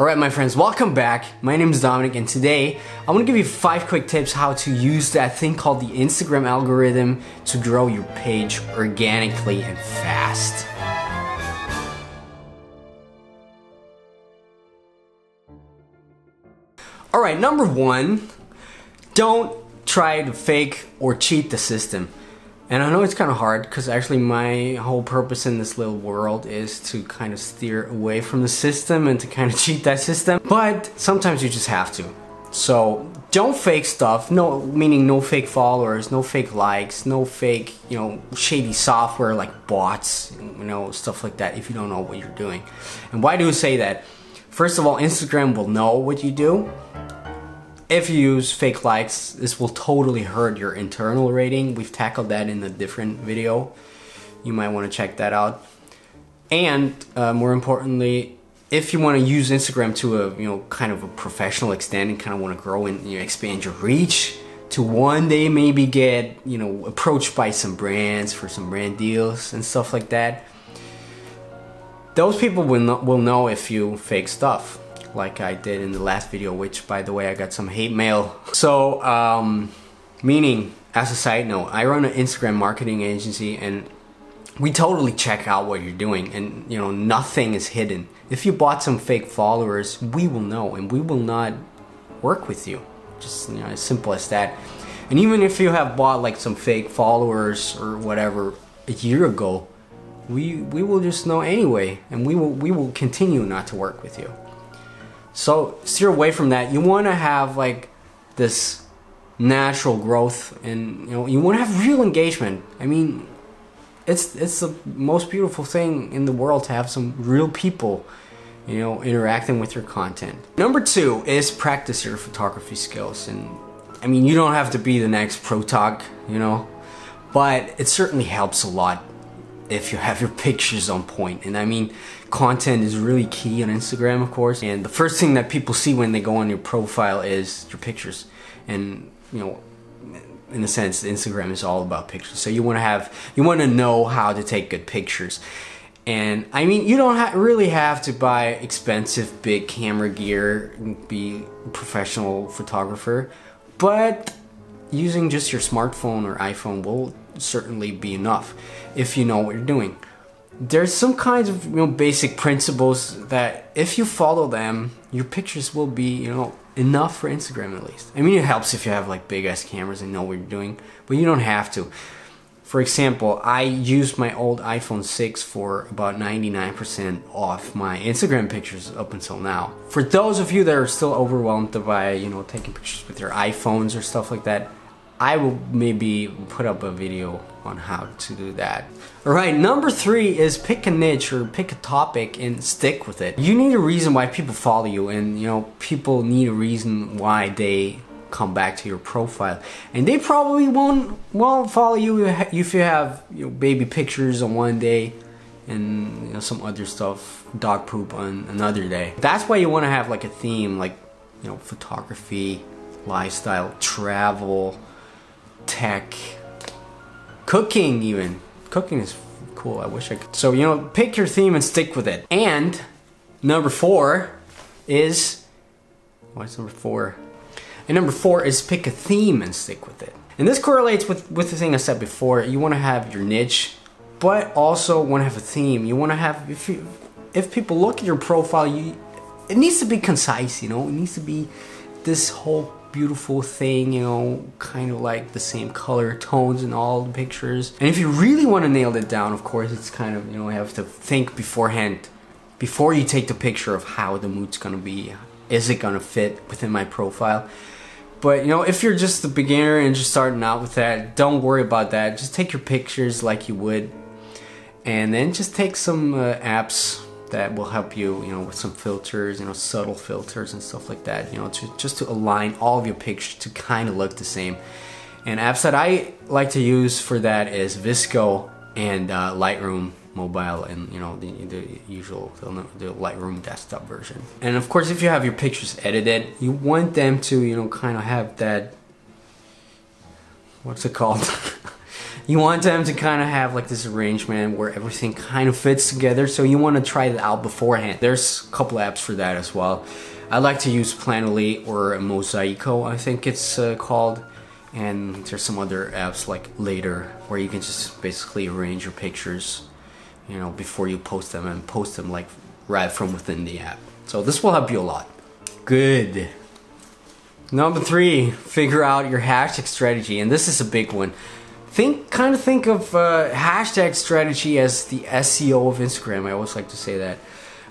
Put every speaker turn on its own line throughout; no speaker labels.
Alright my friends, welcome back. My name is Dominic and today I want to give you 5 quick tips how to use that thing called the Instagram algorithm to grow your page organically and fast. Alright, number 1, don't try to fake or cheat the system. And I know it's kind of hard because actually my whole purpose in this little world is to kind of steer away from the system and to kind of cheat that system. But sometimes you just have to. So don't fake stuff, meaning no fake followers, no fake likes, no fake, shady software like bots, stuff like that if you don't know what you're doing. And why do I say that? First of all, Instagram will know what you do. If you use fake likes, this will totally hurt your internal rating. We've tackled that in a different video. You might want to check that out. And more importantly, if you want to use Instagram to a kind of a professional extent and kind of want to grow and expand your reach to one day maybe get approached by some brands for some brand deals and stuff like that, those people will know if you fake stuff. Like I did in the last video, which by the way I got some hate mail. So meaning, as a side note, I run an Instagram marketing agency and we totally check out what you're doing, and nothing is hidden. If you bought some fake followers, we will know and we will not work with you. Just as simple as that. And even if you have bought like some fake followers or whatever a year ago, we will just know anyway, and we will continue not to work with you. So steer away from that. You want to have like this natural growth, and you want to have real engagement. I mean, it's the most beautiful thing in the world to have some real people interacting with your content. Number 2 is practice your photography skills. And I mean, you don't have to be the next pro tog, but it certainly helps a lot if you have your pictures on point. And I mean, content is really key on Instagram, of course, and the first thing that people see when they go on your profile is your pictures. And in a sense, Instagram is all about pictures, so you want to know how to take good pictures. And I mean, you don't really have to buy expensive big camera gear and be a professional photographer, but using just your smartphone or iPhone will certainly be enough if you know what you're doing. There's some kinds of basic principles that if you follow them, your pictures will be enough for Instagram at least. I mean, it helps if you have like big ass cameras and know what you're doing, but you don't have to. For example, I used my old iPhone 6 for about 99% off my Instagram pictures up until now. For those of you that are still overwhelmed by taking pictures with your iPhones or stuff like that, I will maybe put up a video on how to do that. Alright, number 3 is pick a niche or pick a topic and stick with it. You need a reason why people follow you, and people need a reason why they come back to your profile. And they probably won't follow you if you have baby pictures on one day and some other stuff, dog poop on another day. That's why you want to have like a theme, like photography, lifestyle, travel, tech, cooking even. Cooking is cool, I wish I could. So, pick your theme and stick with it. And number 4 is, what's number 4? And number 4 is pick a theme and stick with it. And this correlates with the thing I said before. You want to have your niche, but also want to have a theme. You want to have, if people look at your profile, it needs to be concise, it needs to be this whole beautiful thing, kind of like the same color tones in all the pictures. And if you really want to nail it down, of course, it's kind of, you have to think beforehand, before you take the picture, of how the mood's gonna be. Is it gonna fit within my profile? But if you're just a beginner and just starting out with that, don't worry about that. Just take your pictures like you would, and then just take some apps that will help you, with some filters, subtle filters and stuff like that, just to align all of your pictures to kind of look the same. And apps that I like to use for that is Visco and Lightroom Mobile, and the usual, the Lightroom desktop version. And of course, if you have your pictures edited, you want them to kind of have that, what's it called? You want them to kind of have like this arrangement where everything kind of fits together, so you want to try it out beforehand. There's a couple apps for that as well. I like to use Planoly or Mosaico, I think it's called. And there's some other apps like Later, where you can just basically arrange your pictures, you know, before you post them, and post them like right from within the app. So this will help you a lot. Good. Number 3, figure out your hashtag strategy, and this is a big one. Kind of think of hashtag strategy as the SEO of Instagram. I always like to say that.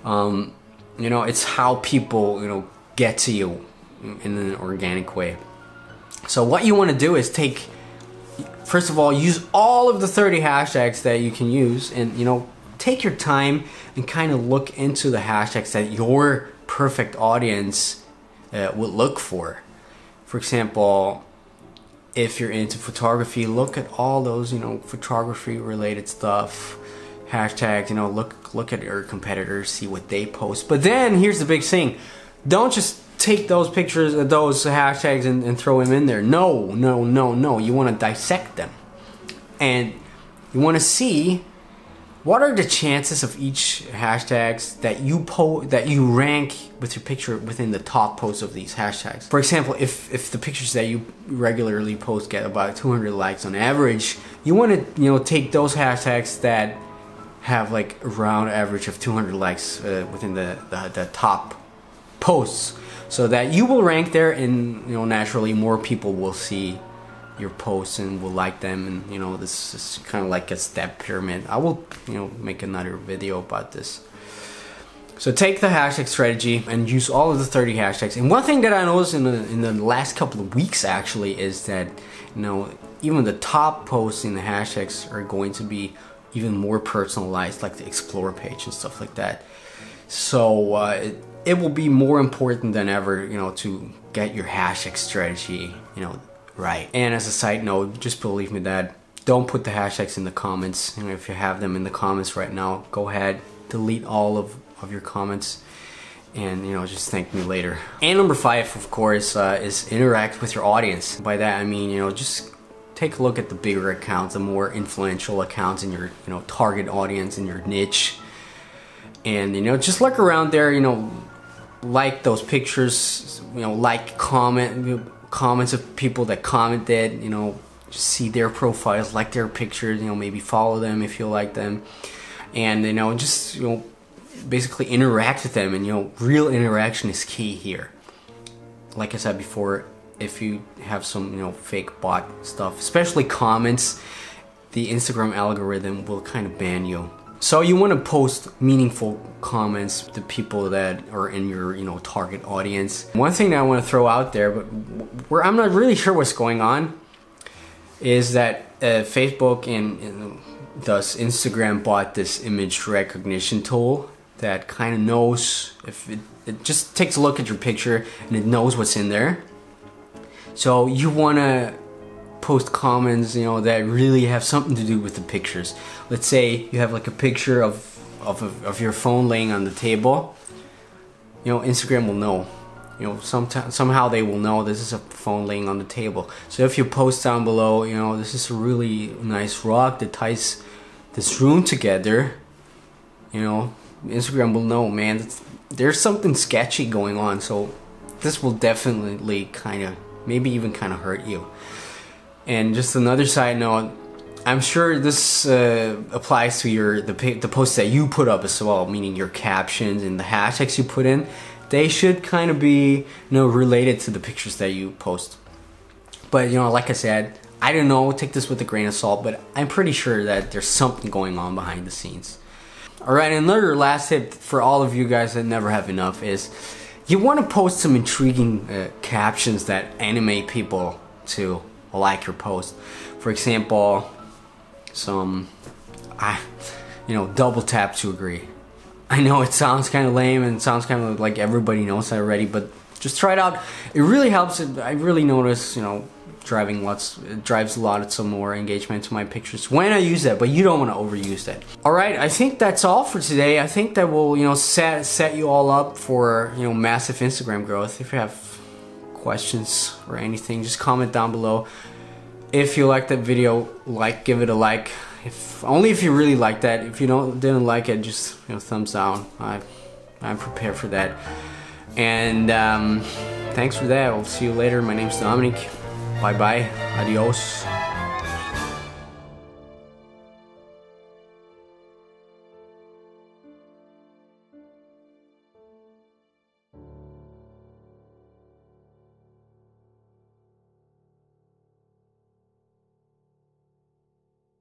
You know, it's how people, you know, get to you in an organic way. So what you want to do is first of all, use all of the 30 hashtags that you can use, and you know, take your time and kind of look into the hashtags that your perfect audience would look for. For example, if you're into photography, look at all those, you know, photography related stuff, hashtags, you know, look at your competitors, see what they post. But then here's the big thing. Don't just take those pictures, those hashtags and throw them in there. No. You want to dissect them. And you want to see what are the chances of each hashtags that you rank with your picture within the top posts of these hashtags. For example, if the pictures that you regularly post get about 200 likes on average, you want to, you know, take those hashtags that have like around average of 200 likes within the top posts, so that you will rank there, and you know, naturally more people will see your posts and will like them. And you know, this is kind of like a step pyramid. I will, you know, make another video about this. So take the hashtag strategy and use all of the 30 hashtags. And one thing that I noticed in the last couple of weeks actually is that, you know, even the top posts in the hashtags are going to be even more personalized, like the explore page and stuff like that. So it will be more important than ever, you know, to get your hashtag strategy, you know, right. And as a side note, just believe me that don't put the hashtags in the comments. You know, if you have them in the comments right now, go ahead, delete all of your comments, and you know, just thank me later. And number 5, of course, is interact with your audience. By that I mean, you know, just take a look at the bigger accounts, the more influential accounts in your, you know, target audience, in your niche. And you know, just look around there, you know, like those pictures, you know, like comments of people that commented, you know, just see their profiles, like their pictures, you know, maybe follow them if you like them, and you know, just, you know, basically interact with them. And you know, real interaction is key here. Like I said before, if you have some, you know, fake bot stuff, especially comments, the Instagram algorithm will kind of ban you. So you want to post meaningful comments to people that are in your, you know, target audience. One thing that I want to throw out there, but where I'm not really sure what's going on, is that Facebook and thus Instagram bought this image recognition tool that kind of knows if it just takes a look at your picture and it knows what's in there. So you want to post comments, you know, that really have something to do with the pictures. Let's say you have like a picture of your phone laying on the table. You know, Instagram will know. You know, somehow they will know this is a phone laying on the table. So if you post down below, you know, this is a really nice rock that ties this room together, you know, Instagram will know, man, there's something sketchy going on. So this will definitely kind of, maybe even kind of hurt you. And just another side note, I'm sure this applies to the posts that you put up as well, meaning your captions and the hashtags you put in. They should kind of be, you know, related to the pictures that you post. But you know, like I said, I don't know, take this with a grain of salt, but I'm pretty sure that there's something going on behind the scenes. Alright, another last tip for all of you guys that never have enough is you want to post some intriguing captions that animate people to like your post. For example, some, you know, double tap to agree. I know it sounds kind of lame and it sounds kind of like everybody knows that already, but just try it out. It really helps. I really notice, you know, it drives a lot of some more engagement to my pictures when I use that, but you don't want to overuse that. Alright, I think that's all for today. I think that will, you know, set you all up for, you know, massive Instagram growth. If you have questions or anything, just comment down below. If you like that video, give it a like. Only if you really like that. If you didn't like it, just thumbs down. I'm prepared for that. And thanks for that. I'll see you later. My name's Dominic. Bye bye. Adios.